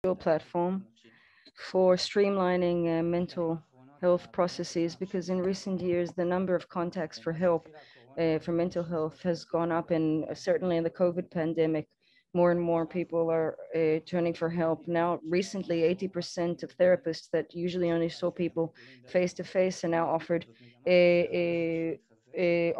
platform for streamlining mental health processes, because in recent years, the number of contacts for help for mental health has gone up, and certainly in the COVID pandemic, more and more people are turning for help. Now, recently, 80% of therapists that usually only saw people face to face are now offered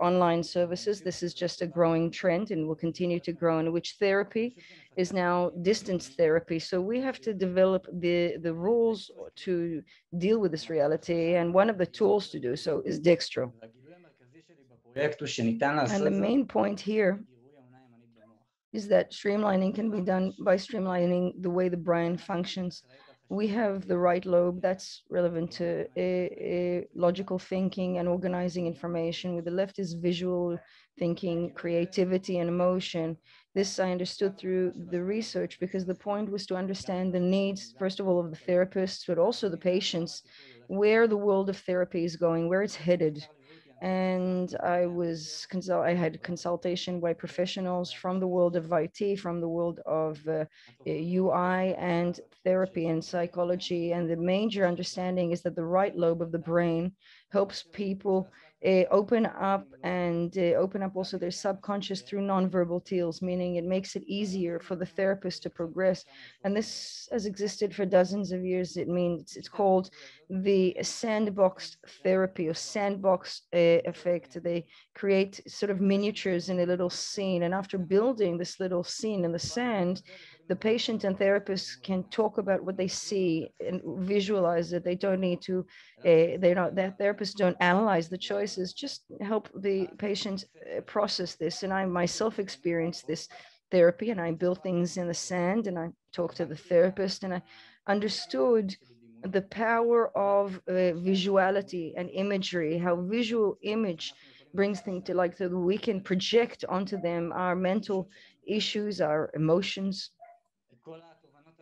online services. This is just a growing trend and will continue to grow, in which therapy is now distance therapy. So we have to develop the rules to deal with this reality. And one of the tools to do so is Dextro. And the main point here is that streamlining can be done by streamlining the way the brain functions. We have the right lobe that's relevant to logical thinking and organizing information. With the left is visual thinking, creativity, and emotion. This I understood through the research, because the point was to understand the needs, first of all, of the therapists, but also the patients, where the world of therapy is going, where it's headed. And I had consultation by professionals from the world of IT, from the world of UI and therapy and psychology. And the major understanding is that the right lobe of the brain helps people open up and open up also their subconscious through nonverbal tools, meaning it makes it easier for the therapist to progress. And this has existed for dozens of years. It means it's called the sandbox therapy or sandbox effect. They create sort of miniatures in a little scene. And after building this little scene in the sand, the patient and therapist can talk about what they see and visualize it. They don't need to, that therapists don't analyze the choices, just help the patient process this. And I myself experienced this therapy, and I built things in the sand, and I talked to the therapist, and I understood the power of visuality and imagery, how visual image brings things to like, so that we can project onto them our mental issues, our emotions.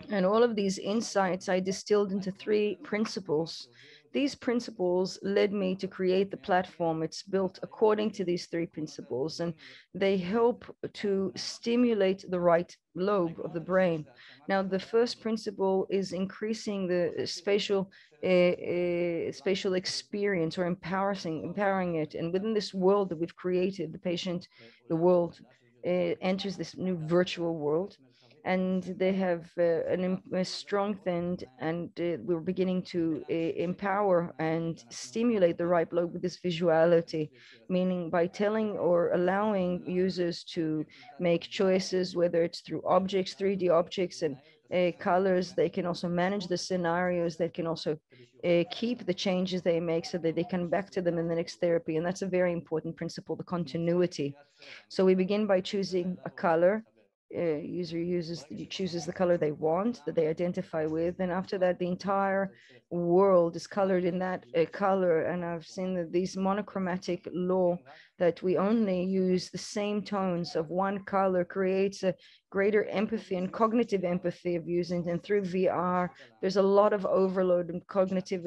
And all of these insights I distilled into three principles. These principles led me to create the platform. It's built according to these three principles, and they help to stimulate the right lobe of the brain. Now, the first principle is increasing the spatial experience, or empowering it. And within this world that we've created, the patient, the world, enters this new virtual world, and they have a strengthened, and we're beginning to empower and stimulate the right lobe with this visuality, meaning by telling or allowing users to make choices, whether it's through objects, 3D objects, and colors. They can also manage the scenarios. They can also keep the changes they make so that they come back to them in the next therapy. And that's a very important principle, the continuity. So we begin by choosing a color. Chooses the color they want, that they identify with, and after that the entire world is colored in that color. And I've seen that these monochromatic law, that we only use the same tones of one color, creates a greater empathy and cognitive empathy of using. And through VR, there's a lot of overload and cognitive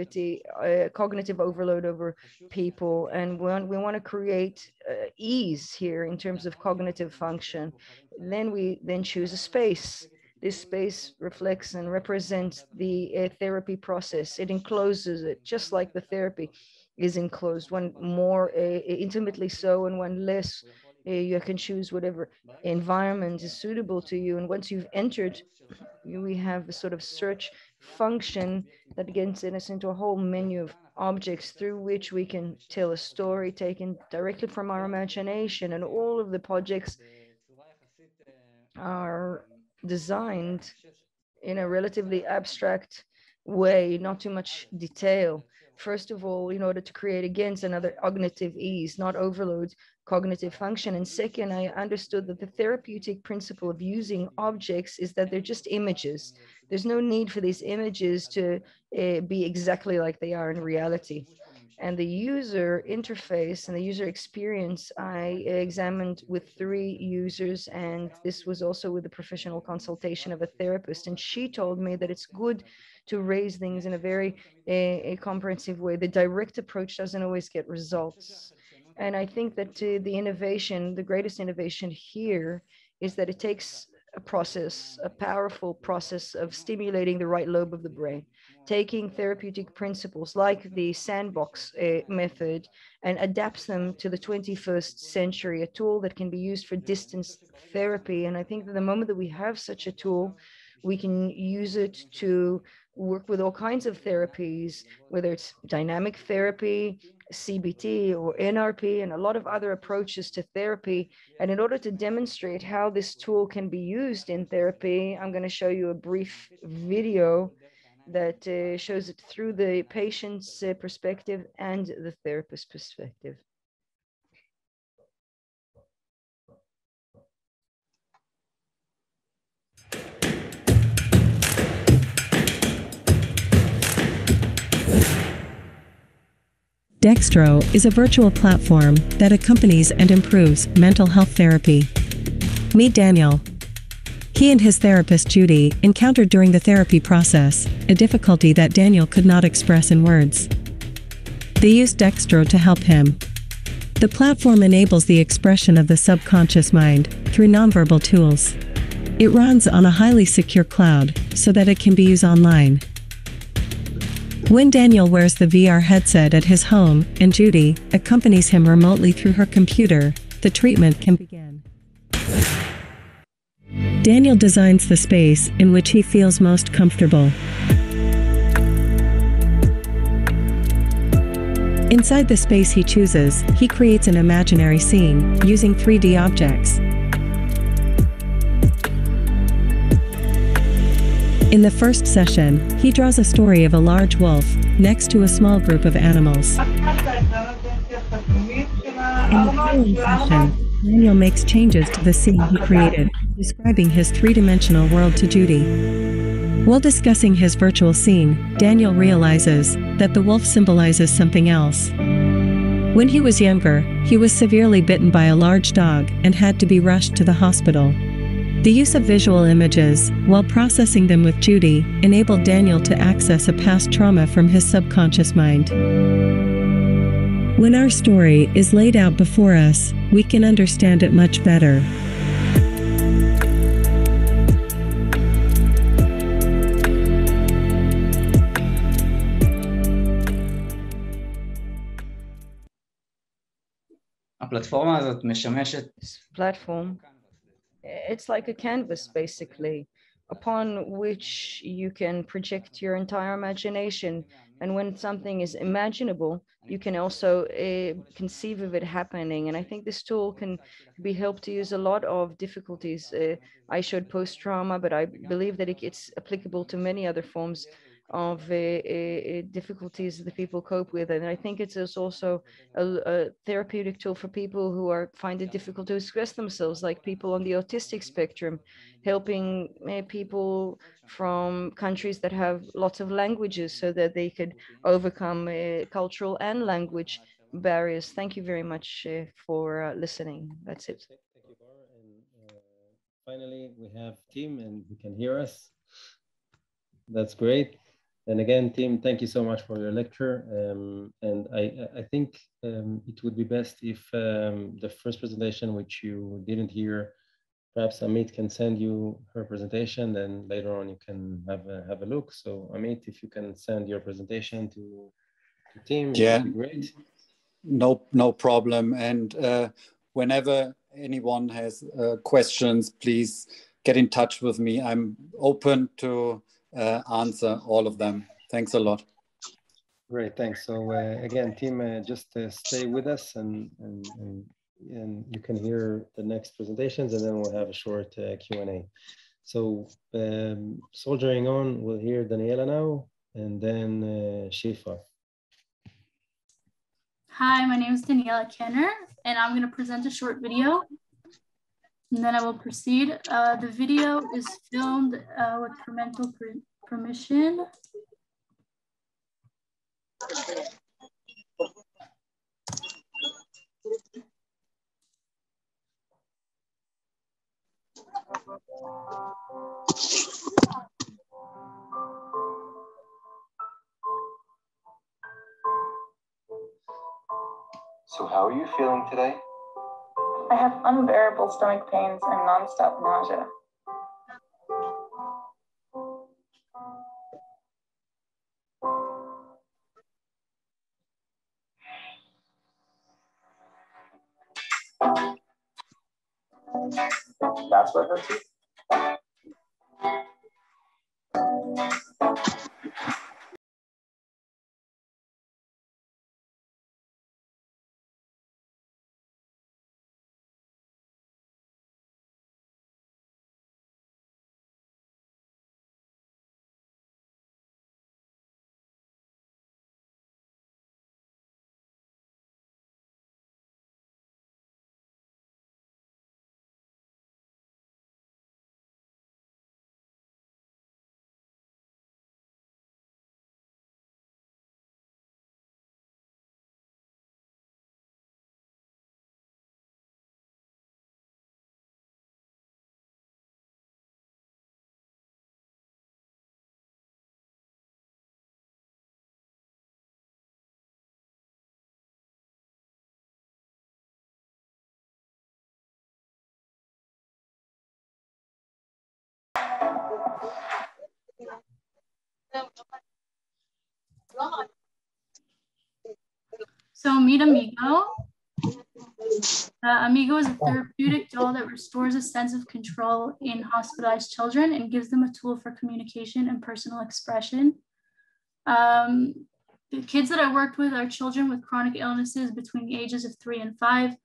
overload over people, and we want to create ease here in terms of cognitive function. Then we choose a space. This space reflects and represents the therapy process. It encloses it, just like the therapy is enclosed, one more intimately so, and one less. You can choose whatever environment is suitable to you. And once you've entered, we have a sort of search function that gets us into a whole menu of objects through which we can tell a story taken directly from our imagination. And all of the projects are designed in a relatively abstract way, not too much detail. First of all, in order to create against another cognitive ease, not overload cognitive function. And second, I understood that the therapeutic principle of using objects is that they're just images. There's no need for these images to be exactly like they are in reality. And the user interface and the user experience I examined with three users, and this was also with the professional consultation of a therapist. And she told me that it's good to raise things in a very a comprehensive way. The direct approach doesn't always get results. And I think that the innovation, the greatest innovation here, is that it takes process, a powerful process of stimulating the right lobe of the brain, taking therapeutic principles like the sandbox method and adapts them to the 21st century, a tool that can be used for distance therapy. And I think that the moment that we have such a tool, we can use it to work with all kinds of therapies, whether it's dynamic therapy, CBT or NRP, and a lot of other approaches to therapy. And in order to demonstrate how this tool can be used in therapy, I'm going to show you a brief video that shows it through the patient's perspective and the therapist's perspective. Dextro is a virtual platform that accompanies and improves mental health therapy. Meet Daniel. He and his therapist Judy encountered during the therapy process a difficulty that Daniel could not express in words. They used Dextro to help him. The platform enables the expression of the subconscious mind through nonverbal tools. It runs on a highly secure cloud so that it can be used online. When Daniel wears the VR headset at his home and Judy accompanies him remotely through her computer, the treatment can begin. Daniel designs the space in which he feels most comfortable. Inside the space he chooses, he creates an imaginary scene using 3D objects. In the first session, he draws a story of a large wolf next to a small group of animals. In the following session, Daniel makes changes to the scene he created, describing his three-dimensional world to Judy. While discussing his virtual scene, Daniel realizes that the wolf symbolizes something else. When he was younger, he was severely bitten by a large dog and had to be rushed to the hospital. The use of visual images, while processing them with Judy, enabled Daniel to access a past trauma from his subconscious mind. When our story is laid out before us, we can understand it much better. הפלטפורמה הזאת משמשת platform, it's like a canvas basically upon which you can project your entire imagination, and when something is imaginable you can also conceive of it happening. And I think this tool can be helped to use a lot of difficulties. I showed post-trauma, but I believe that it's applicable to many other forms of difficulties that people cope with. And I think it's also a therapeutic tool for people who find it difficult to express themselves, like people on the autistic spectrum, helping people from countries that have lots of languages so that they could overcome cultural and language barriers. Thank you very much for listening. That's it. Thank you, Bar. And finally, we have Tim, and he can hear us. That's great. And again, Tim, thank you so much for your lecture. And I think it would be best if the first presentation, which you didn't hear, perhaps Amit can send you her presentation, then later on you can have a look. So Amit, if you can send your presentation to Tim, yeah, it would be great. No problem. And whenever anyone has questions, please get in touch with me. I'm open to answer all of them. Thanks a lot. Great, thanks. So again, Tim, just stay with us and you can hear the next presentations, and then we'll have a short Q&A. So soldiering on, we'll hear Daniela now, and then Shifa. Hi, my name is Daniela Kenner, and I'm going to present a short video, and then I will proceed. The video is filmed with parental permission. So how are you feeling today? I have unbearable stomach pains and nonstop nausea. That's where her teeth. So meet Amigo. Amigo is a therapeutic doll that restores a sense of control in hospitalized children and gives them a tool for communication and personal expression. The kids that I worked with are children with chronic illnesses between the ages of 3 and 5.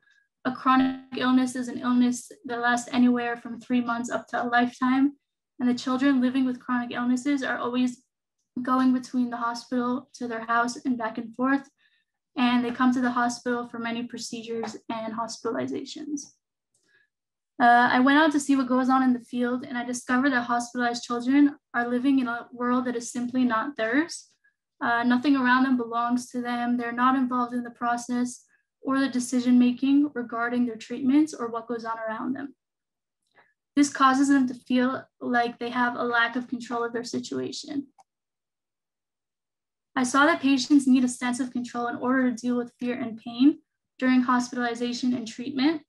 A chronic illness is an illness that lasts anywhere from 3 months up to a lifetime. And the children living with chronic illnesses are always going between the hospital to their house and back and forth. And they come to the hospital for many procedures and hospitalizations. I went out to see what goes on in the field, and I discovered that hospitalized children are living in a world that is simply not theirs. Nothing around them belongs to them. They're not involved in the process or the decision-making regarding their treatments or what goes on around them. This causes them to feel like they have a lack of control of their situation. I saw that patients need a sense of control in order to deal with fear and pain during hospitalization and treatment.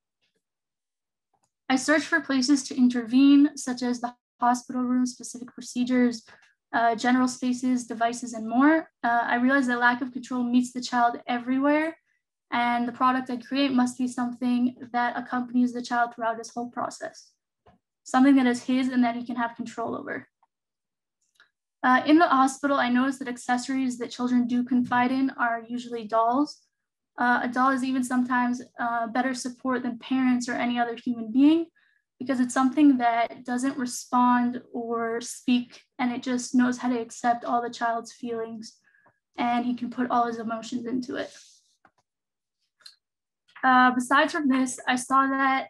I searched for places to intervene, such as the hospital room, specific procedures, general spaces, devices, and more. I realized that lack of control meets the child everywhere, and the product I create must be something that accompanies the child throughout his whole process, something that is his and that he can have control over. In the hospital, I noticed that accessories that children do confide in are usually dolls. A doll is even sometimes better support than parents or any other human being because it's something that doesn't respond or speak, and it just knows how to accept all the child's feelings, and he can put all his emotions into it. Besides from this, I saw that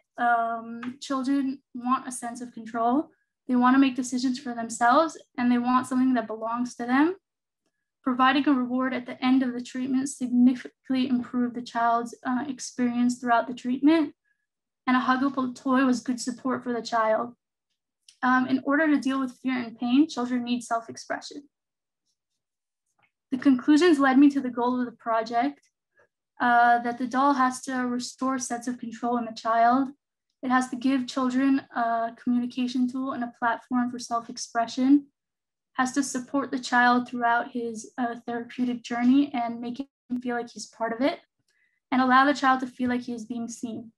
children want a sense of control. They want to make decisions for themselves, and they want something that belongs to them. Providing a reward at the end of the treatment significantly improved the child's experience throughout the treatment, and a huggable toy was good support for the child. In order to deal with fear and pain, children need self-expression. The conclusions led me to the goal of the project, that the doll has to restore a sense of control in the child. It has to give children a communication tool and a platform for self-expression, has to support the child throughout his therapeutic journey and make him feel like he's part of it, and allow the child to feel like he is being seen.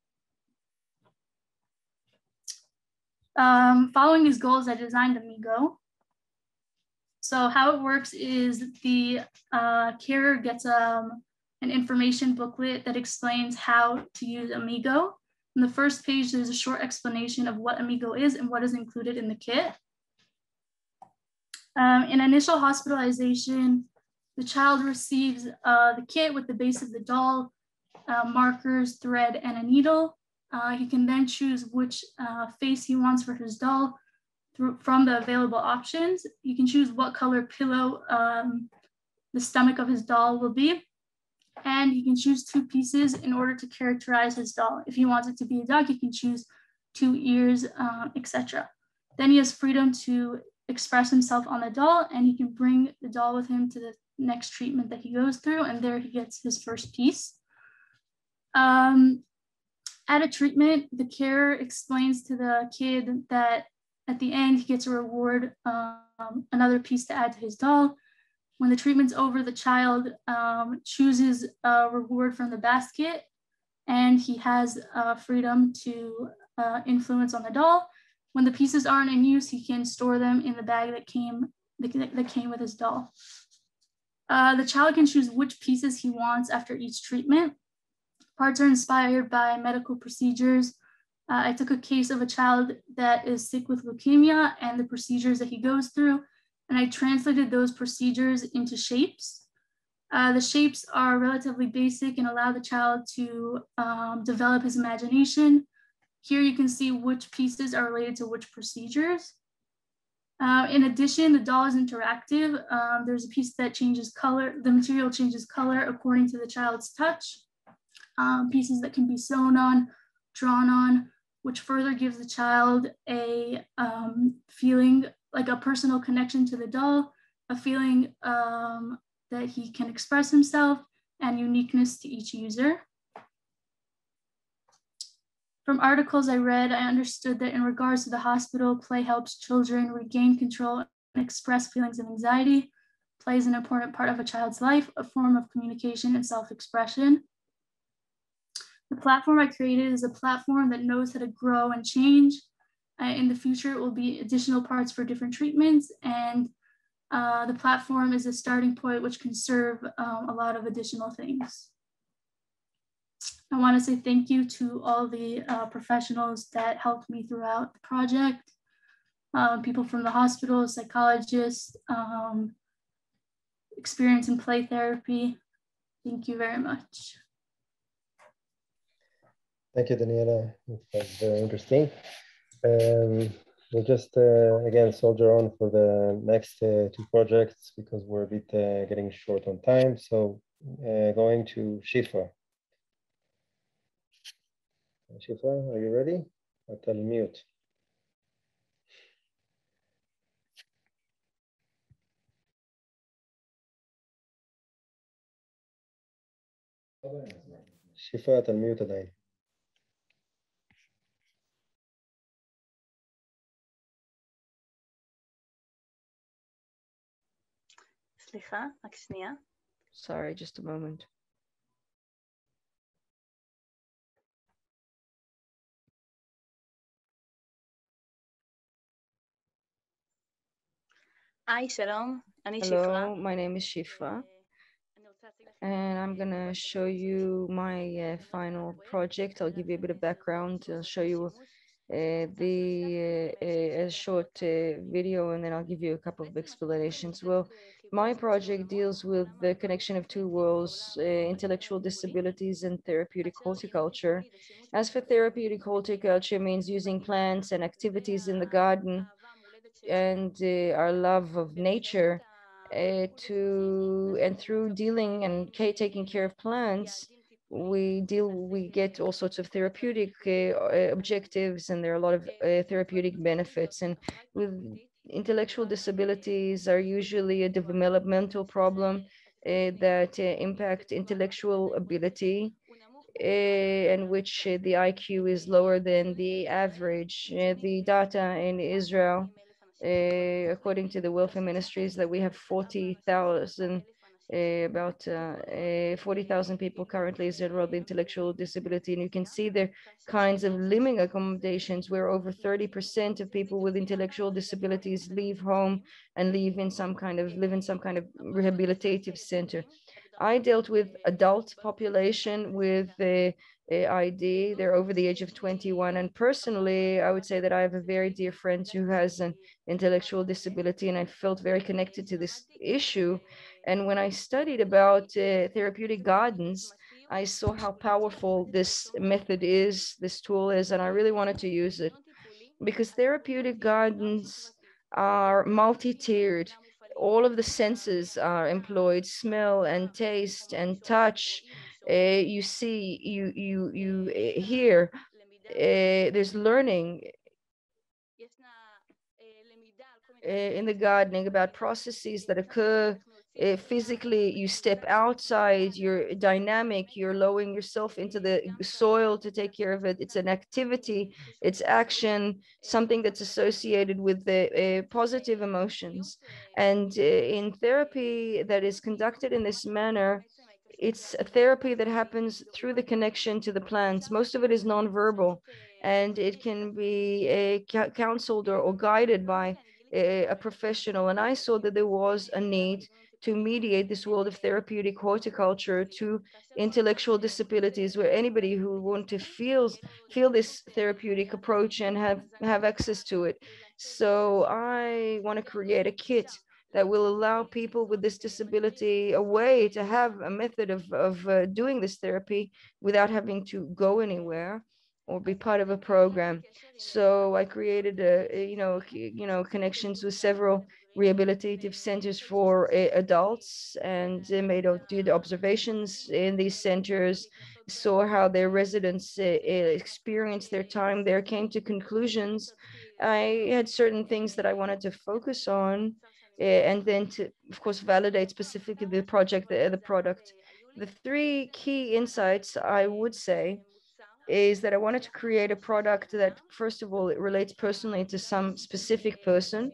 Following these goals, I designed Amigo. So how it works is the carer gets an information booklet that explains how to use Amigo. On the first page, there's a short explanation of what Amigo is and what is included in the kit. In initial hospitalization, the child receives the kit with the base of the doll, markers, thread, and a needle. He can then choose which face he wants for his doll from the available options. He can choose what color pillow the stomach of his doll will be. And he can choose 2 pieces in order to characterize his doll. If he wants it to be a dog, he can choose 2 ears, etc. Then he has freedom to express himself on the doll, and he can bring the doll with him to the next treatment that he goes through, and there he gets his first piece. At a treatment, the carer explains to the kid that at the end, he gets a reward, another piece to add to his doll. When the treatment's over, the child chooses a reward from the basket, and he has freedom to influence on the doll. When the pieces aren't in use, he can store them in the bag that came with his doll. The child can choose which pieces he wants after each treatment. Parts are inspired by medical procedures. I took a case of a child that is sick with leukemia and the procedures that he goes through, and I translated those procedures into shapes. The shapes are relatively basic and allow the child to develop his imagination. Here you can see which pieces are related to which procedures. In addition, the doll is interactive. There's a piece that changes color. The material changes color according to the child's touch. Pieces that can be sewn on, drawn on, which further gives the child a feeling like a personal connection to the doll, a feeling that he can express himself, and uniqueness to each user. From articles I read, I understood that in regards to the hospital, play helps children regain control and express feelings of anxiety. Play is an important part of a child's life, a form of communication and self-expression. The platform I created is a platform that knows how to grow and change. In the future, it will be additional parts for different treatments, and the platform is a starting point which can serve a lot of additional things. I want to say thank you to all the professionals that helped me throughout the project, people from the hospital, psychologists, experience in play therapy. Thank you very much. Thank you, Daniela. It was very interesting. We'll just, again, soldier on for the next two projects because we're a bit getting short on time. So going to Shifa. Shifa, are you ready? I'll mute. שיפה, אתה מיוט עדיין. סליחה, רק שנייה. Sorry, just a moment. היי, שלום. אני Hello, שפרה. my name is Shifa, and I'm gonna show you my final project. I'll give you a bit of background. I'll show you a short video, and then I'll give you a couple of explanations. Well, my project deals with the connection of two worlds, intellectual disabilities and therapeutic horticulture. As for therapeutic horticulture, means using plants and activities in the garden and our love of nature and through dealing and taking care of plants, we get all sorts of therapeutic objectives, and there are a lot of therapeutic benefits. And with intellectual disabilities are usually a developmental problem that impact intellectual ability, in which the IQ is lower than the average. The data in Israel, according to the welfare ministries, that we have 40,000 about 40,000 people currently is enrolled with intellectual disability, and you can see the kinds of living accommodations where over 30% of people with intellectual disabilities leave home and live in some kind of rehabilitative center. I dealt with adult population with the ID. They're over the age of 21, and personally, I would say that I have a very dear friend who has an intellectual disability, and I felt very connected to this issue. And when I studied about therapeutic gardens, I saw how powerful this method is, this tool is, and I really wanted to use it because therapeutic gardens are multi-tiered. All of the senses are employed: smell and taste and touch. You see, you hear. There's learning in the gardening about processes that occur physically. You step outside, you're dynamic, you're lowering yourself into the soil to take care of it. It's an activity, it's action, something that's associated with the positive emotions. And in therapy that is conducted in this manner, it's a therapy that happens through the connection to the plants. Most of it is nonverbal. and it can be counseled or guided by a professional. And I saw that there was a need to mediate this world of therapeutic horticulture to intellectual disabilities, where anybody who want to feel this therapeutic approach and have access to it. So I want to create a kit that will allow people with this disability a way to have a method of doing this therapy without having to go anywhere or be part of a program. So I created connections with several rehabilitative centers for adults, and did observations in these centers, saw how their residents experienced their time there, came to conclusions. I had certain things that I wanted to focus on, and then to, of course, validate specifically the project, the product. The three key insights, I would say, is that I wanted to create a product that, first of all, it relates personally to some specific person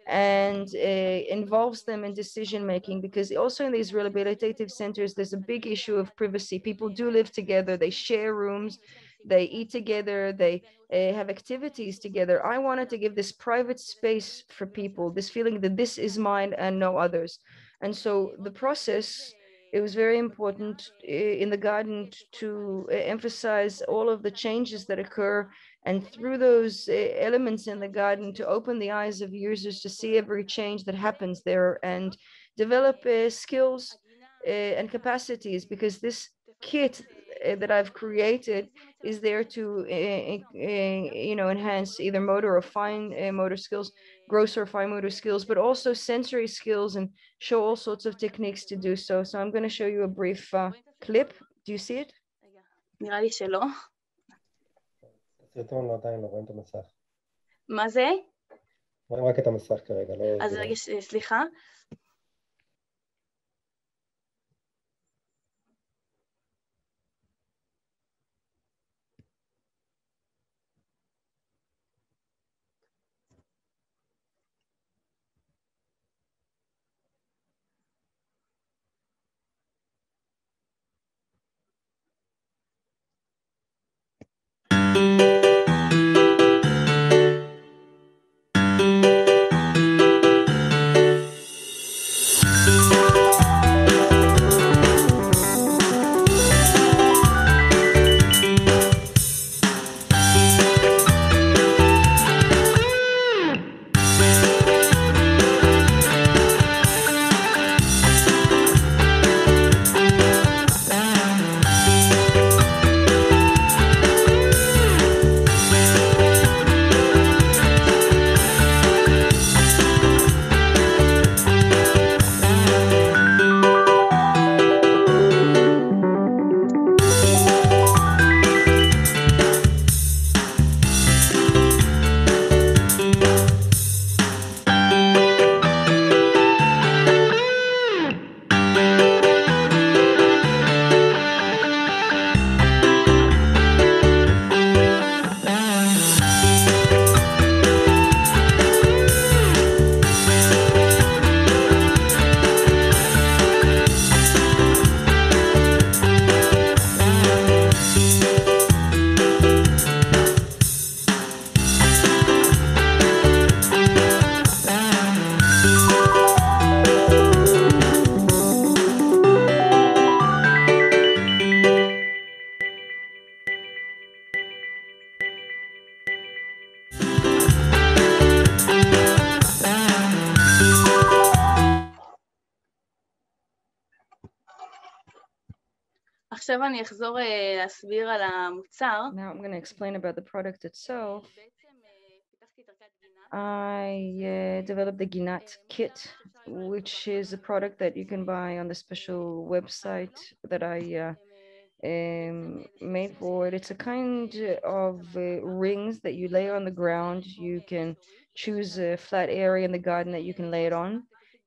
and involves them in decision making, because also in these rehabilitative centers, there's a big issue of privacy. People do live together, they share rooms, they eat together, they have activities together. I wanted to give this private space for people, this feeling that this is mine and no others. And so the process, it was very important in the garden to emphasize all of the changes that occur, and through those elements in the garden to open the eyes of users to see every change that happens there and develop skills and capacities, because this kit that I've created is there to enhance either motor or fine motor skills, gross or fine motor skills, but also sensory skills, and show all sorts of techniques to do so. So I'm going to show you a brief clip. Do you see it? נראה לי שלא. הסרטון עדיין לא רואים את המסך. מה זה? רואים רק את המסך כרגע, לא... אז רגע, סליחה. עכשיו אני אחזור להסביר על המוצר. Now I'm going to explain about the product itself. I developed the Ginat kit, which is a product that you can buy on the special website that I made for it. It's a kind of rings that you lay on the ground. You can choose a flat area in the garden that you can lay it on.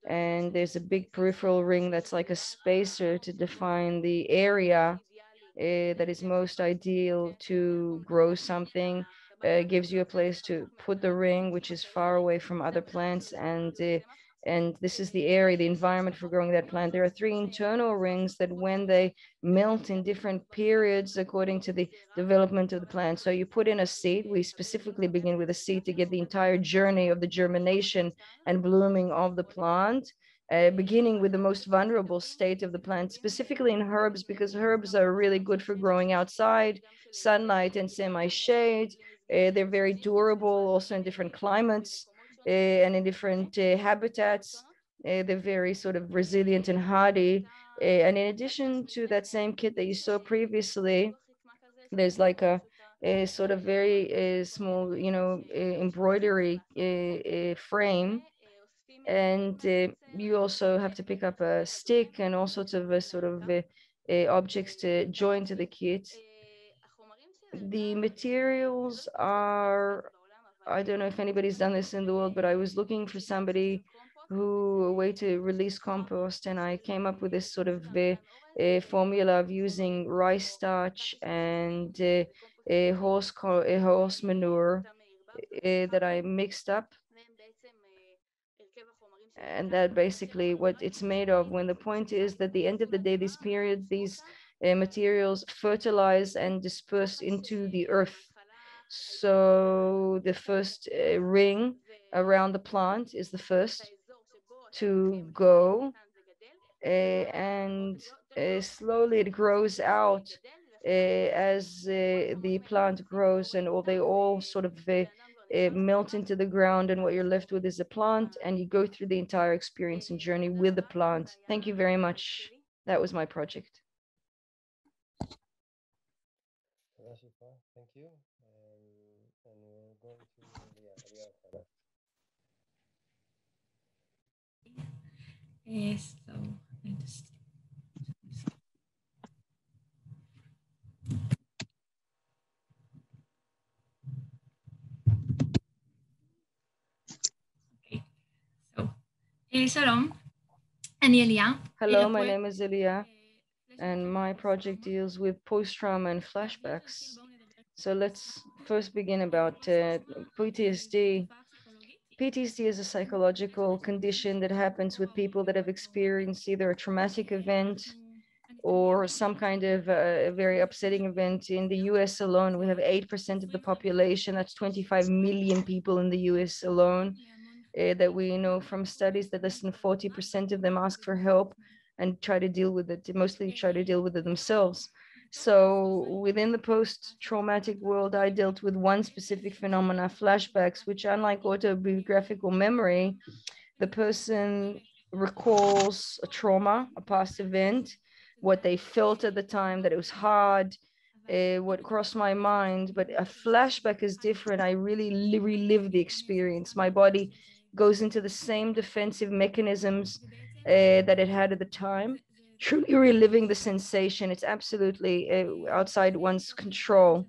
And there's a big peripheral ring that's like a spacer to define the area that is most ideal to grow something. Gives you a place to put the ring, which is far away from other plants, and and this is the area, the environment for growing that plant. There are 3 internal rings that when they melt in different periods according to the development of the plant. So you put in a seed. We specifically begin with a seed to get the entire journey of the germination and blooming of the plant. Beginning with the most vulnerable state of the plant, specifically in herbs, because herbs are really good for growing outside, sunlight and semi-shade. They're very durable also in different climates and in different habitats. They're very sort of resilient and hardy. And in addition to that same kit that you saw previously, there's like a sort of very small, embroidery frame. And you also have to pick up a stick and all sorts of objects to join to the kit. The materials are, I don't know if anybody's done this in the world, but I was looking for a way to release compost, and I came up with this sort of a formula of using rice starch and horse manure that I mixed up. And that basically what it's made of, when the point is that the end of the day, these materials fertilize and disperse into the earth. So the first ring around the plant is the first to go, and slowly it grows out as the plant grows, and they all sort of melt into the ground, and what you're left with is a plant, and you go through the entire experience and journey with the plant. Thank you very much. That was my project. Thank you. And we're going to Leah. Yes, so I just okay. So, Shalom, אני אליה. Hello, my name is Elia, and my project deals with post-trauma and flashbacks. So let's first begin about PTSD. PTSD is a psychological condition that happens with people that have experienced either a traumatic event or some kind of a very upsetting event. In the US alone, we have 8% of the population. That's 25 million people in the US alone that we know from studies that less than 40% of them ask for help and try to deal with it, mostly try to deal with it themselves. So within the post-traumatic world, I dealt with one specific phenomena, flashbacks, which unlike autobiographical memory, the person recalls a trauma, a past event, what they felt at the time, that it was hard, what crossed my mind. But a flashback is different. I really relive the experience. My body goes into the same defensive mechanisms that it had at the time, truly reliving the sensation. It's absolutely outside one's control.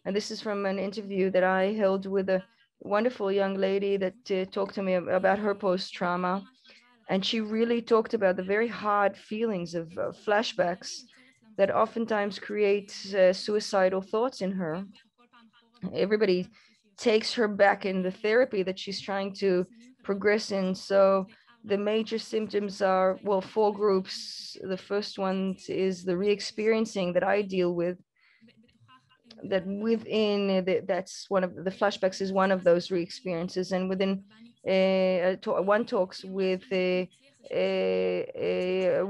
And this is from an interview that I held with a wonderful young lady that talked to me about her post-trauma. And she really talked about the very hard feelings of flashbacks that oftentimes create suicidal thoughts in her. Everybody takes her back in the therapy that she's trying to progress in. So the major symptoms are, well, 4 groups. The first one is the re-experiencing that I deal with, that within that's one of the flashbacks is one of those re-experiences. And within one talks with a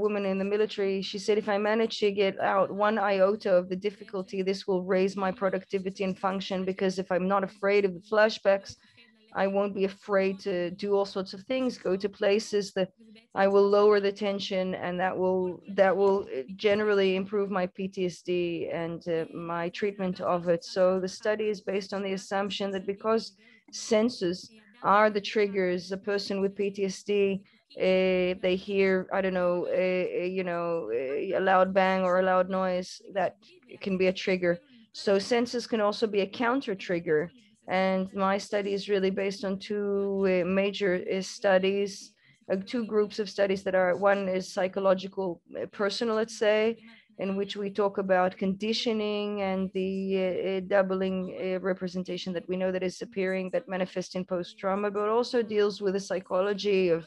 woman in the military. She said, if I manage to get out 1 iota of the difficulty, this will raise my productivity and function, because if I'm not afraid of the flashbacks, I won't be afraid to do all sorts of things, go to places that I will lower the tension, and that will generally improve my PTSD and my treatment of it. So the study is based on the assumption that because senses are the triggers, a person with PTSD, they hear, I don't know, a loud bang or a loud noise, that can be a trigger. So senses can also be a counter trigger. And my study is really based on 2 major studies, 2 groups of studies that are, one is psychological, personal, let's say, in which we talk about conditioning and the doubling representation that we know that is appearing, that manifests in post-trauma, but also deals with the psychology of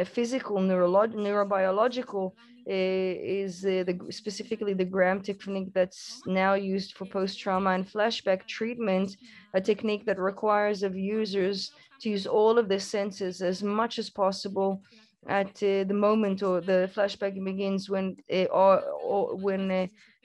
physical, neurobiological, is specifically the Graham technique that's now used for post-trauma and flashback treatment, a technique that requires of users to use all of their senses as much as possible at the moment or the flashback begins, when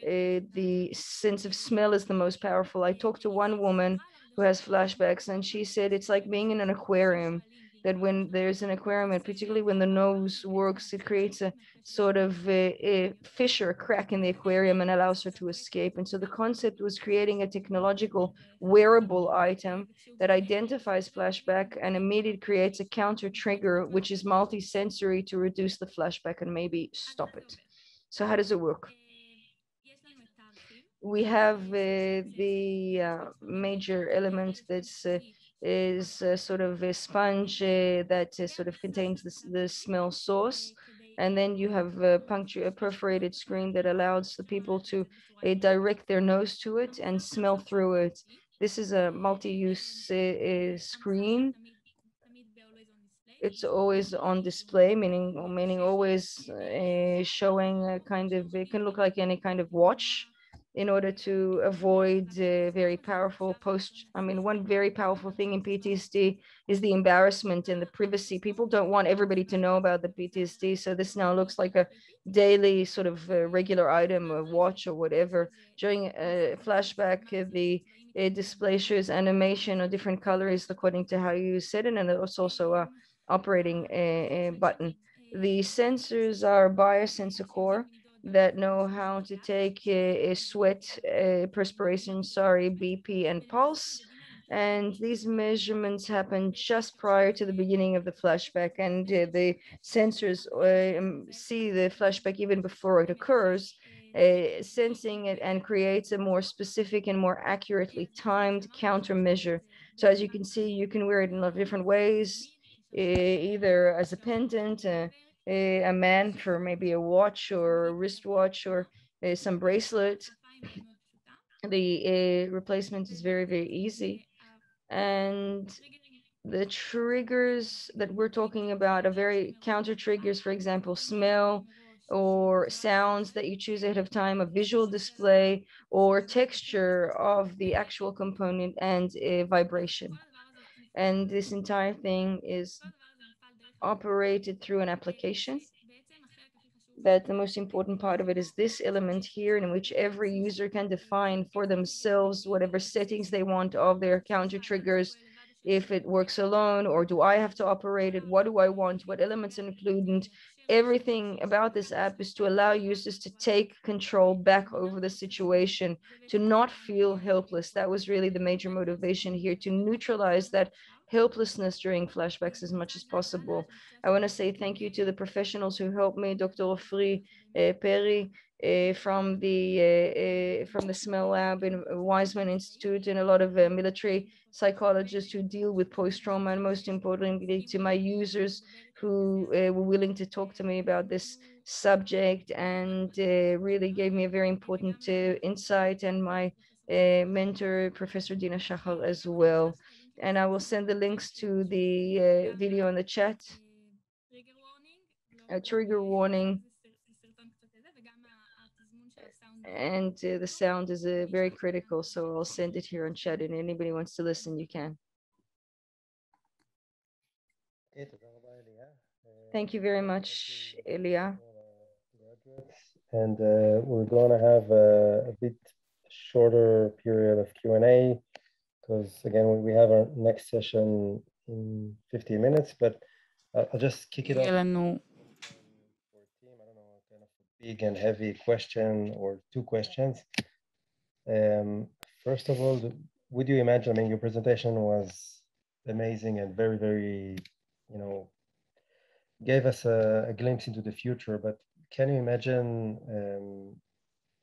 the sense of smell is the most powerful. I talked to one woman who has flashbacks, and she said it's like being in an aquarium, that when there's an aquarium, and particularly when the nose works, it creates a sort of a fissure, a crack in the aquarium, and allows her to escape. And so the concept was creating a technological wearable item that identifies flashback and immediately creates a counter trigger, which is multi-sensory, to reduce the flashback and maybe stop it. So how does it work? We have the major element that's is sort of a sponge that sort of contains the smell source. And then you have a perforated screen that allows the people to direct their nose to it and smell through it. This is a multi-use screen. It's always on display, meaning always showing a kind of, it can look like any kind of watch, in order to avoid very powerful one very powerful thing in PTSD is the embarrassment and the privacy. People don't want everybody to know about the PTSD. So this now looks like a daily sort of regular item, a watch or whatever. During a flashback, the display shows animation or different colors according to how you set it. And it's also a operating button. The sensors are biosensor core that know how to take a sweat, perspiration, BP, and pulse. And these measurements happen just prior to the beginning of the flashback. And the sensors see the flashback even before it occurs, sensing it, and creates a more specific and more accurately timed countermeasure. So as you can see, you can wear it in a lot of different ways, either as a pendant, a man for maybe a watch or a wristwatch or some bracelet. The replacement is very, very easy. And the triggers that we're talking about are very counter triggers, for example, smell or sounds that you choose ahead of time, a visual display or texture of the actual component, and a vibration. And this entire thing is operated through an application. That the most important part of it is this element here, in which every user can define for themselves whatever settings they want of their counter triggers, if it works alone or do I have to operate it, what do I want, what elements are included. Everything about this app is to allow users to take control back over the situation, to not feel helpless. That was really the major motivation here, to neutralize that helplessness during flashbacks as much as possible. I want to say thank you to the professionals who helped me, Dr. Ofri Perry from the Smell Lab in Weizmann Institute, and a lot of military psychologists who deal with post-trauma, and most importantly to my users who were willing to talk to me about this subject, and really gave me a very important insight, and my mentor, Professor Dina Shachar, as well. And I will send the links to the video in the chat. A trigger warning. And the sound is very critical, so I'll send it here on chat, and anybody wants to listen, you can. Thank you very much, Elia. And we're going to have a bit shorter period of Q&A, because again, we have our next session in 15 minutes, but I'll just kick it off. I don't know, kind of a big and heavy question or two questions. First of all, would you imagine, I mean, your presentation was amazing and very, very, gave us a glimpse into the future, but can you imagine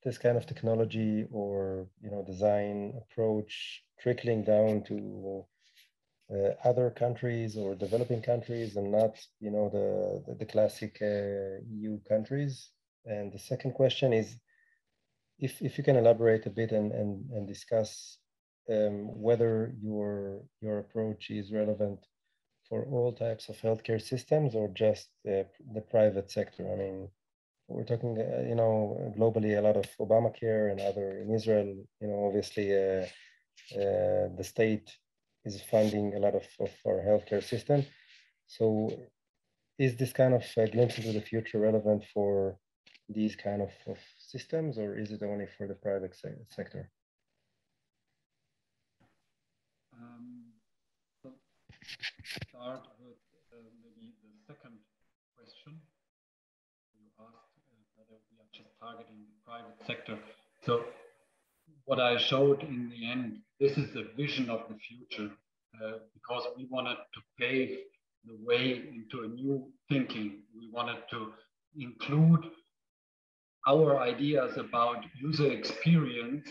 this kind of technology or, design approach trickling down to other countries or developing countries, and not, the classic EU countries? And the second question is, if you can elaborate a bit and discuss whether your approach is relevant for all types of healthcare systems or just the private sector? I mean, we're talking, you know, globally, a lot of Obamacare and other in Israel, you know, obviously the state is funding a lot of our healthcare system. So is this kind of glimpse into the future relevant for these kind of systems, or is it only for the private sector? So start with maybe the second question. You asked whether we are just targeting the private sector. So what I showed in the end, this is the vision of the future, because we wanted to pave the way into a new thinking. We wanted to include our ideas about user experience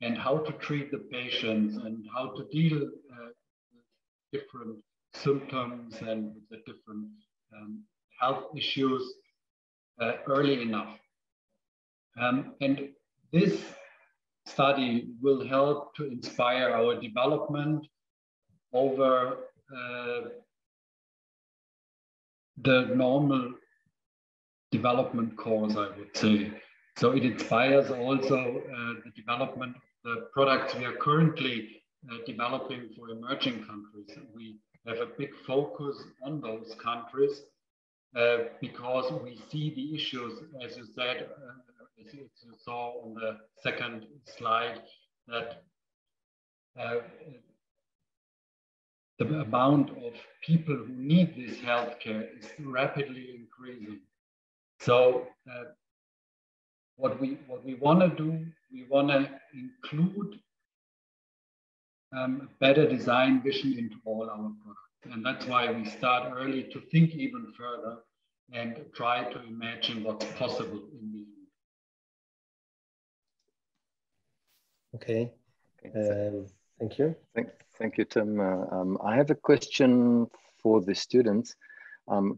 and how to treat the patients and how to deal with different symptoms and with the different health issues early enough. And this study will help to inspire our development over the normal development course, I would say. So it inspires also the development of the products we are currently developing for emerging countries. We have a big focus on those countries because we see the issues, as you said, as you saw on the second slide, that the amount of people who need this healthcare is rapidly increasing. So what we want to do, we want to include a better design vision into all our products. And that's why we start early to think even further and try to imagine what's possible in the end. Okay, thank you. Thank you, Tim. I have a question for the students.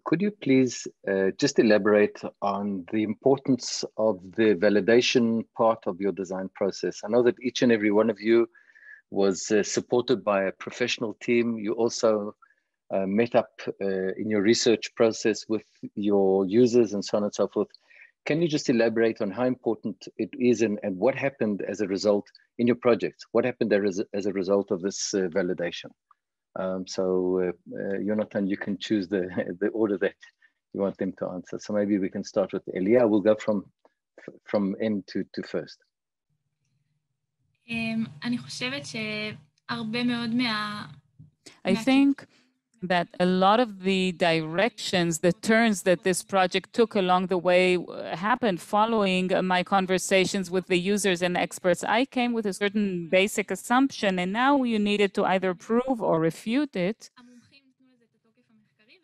Could you please just elaborate on the importance of the validation part of your design process? I know that each and every one of you was supported by a professional team. You also met up in your research process with your users and so on and so forth. Can you just elaborate on how important it is and what happened as a result in your project? What happened there as a result of this validation? Jonathan, you can choose the order that you want them to answer. So maybe we can start with Elia. We'll go from end to first. אני חושבת שהרבה מאוד I think that a lot of the directions, the turns that this project took along the way happened following my conversations with the users and experts. I came with a certain basic assumption, and now you needed to either prove or refute it.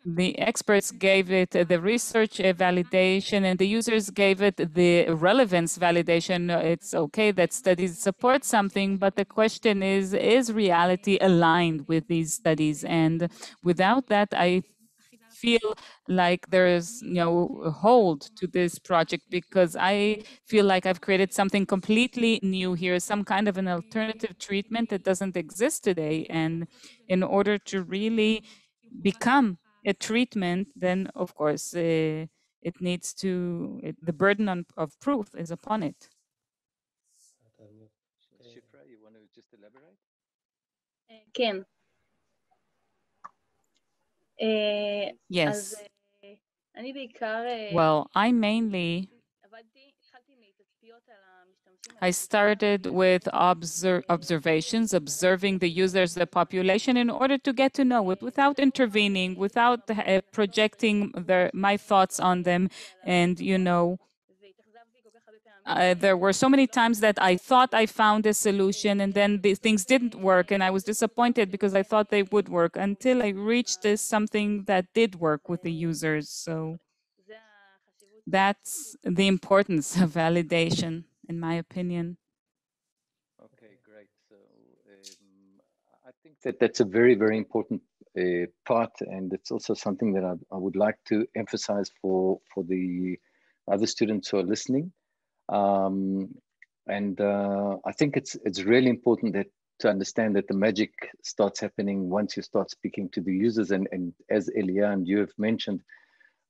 The experts gave it the research validation, and the users gave it the relevance validation. It's okay that studies support something, but the question is reality aligned with these studies? And without that, I feel like there's no hold to this project, because I feel like I've created something completely new here, some kind of an alternative treatment that doesn't exist today. And in order to really become a treatment, then of course it needs to, the burden of proof is upon it. Shifra, you want to just elaborate? כן. Yes. אני בעיקר... Well, I mainly... I started with observations, observing the users, the population, in order to get to know it without intervening, without projecting my thoughts on them. And, there were so many times that I thought I found a solution, and then the things didn't work, and I was disappointed because I thought they would work, until I reached something that did work with the users. So that's the importance of validation, in my opinion. Okay, great. So I think that that's a very, very important part, and it's also something that I would like to emphasize for the other students who are listening. I think it's really important that to understand that the magic starts happening once you start speaking to the users. And as Elia and you have mentioned,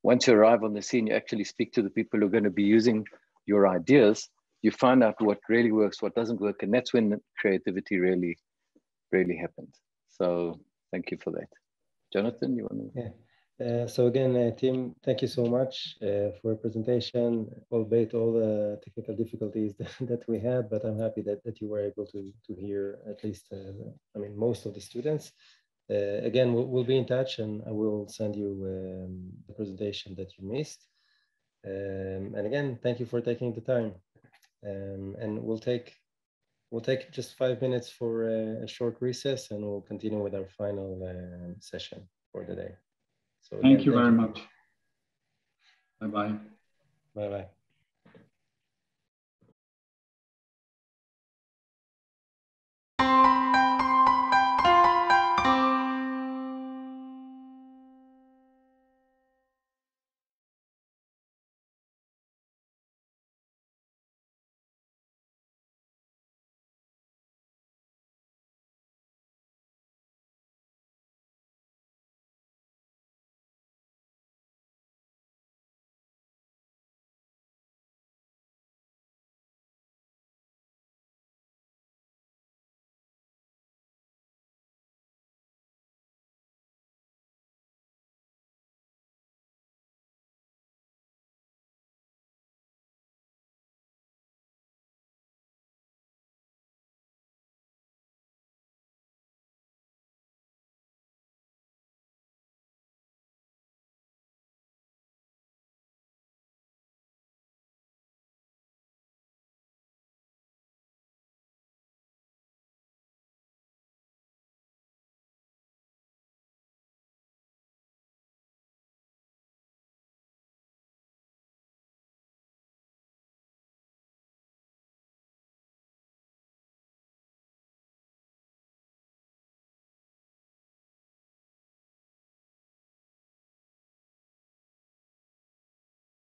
once you arrive on the scene, you actually speak to the people who are going to be using your ideas. You find out what really works, what doesn't work. And that's when the creativity really happens. So thank you for that. Jonathan, you want to? Yeah. So again, Tim, thank you so much for your presentation, albeit all the technical difficulties that we had, but I'm happy that you were able to hear at least, most of the students. Again, we'll be in touch, and I will send you the presentation that you missed. And again, thank you for taking the time. And we'll take just 5 minutes for a short recess, and we'll continue with our final session for the day. So again, thank you very much. Bye-bye. Bye-bye.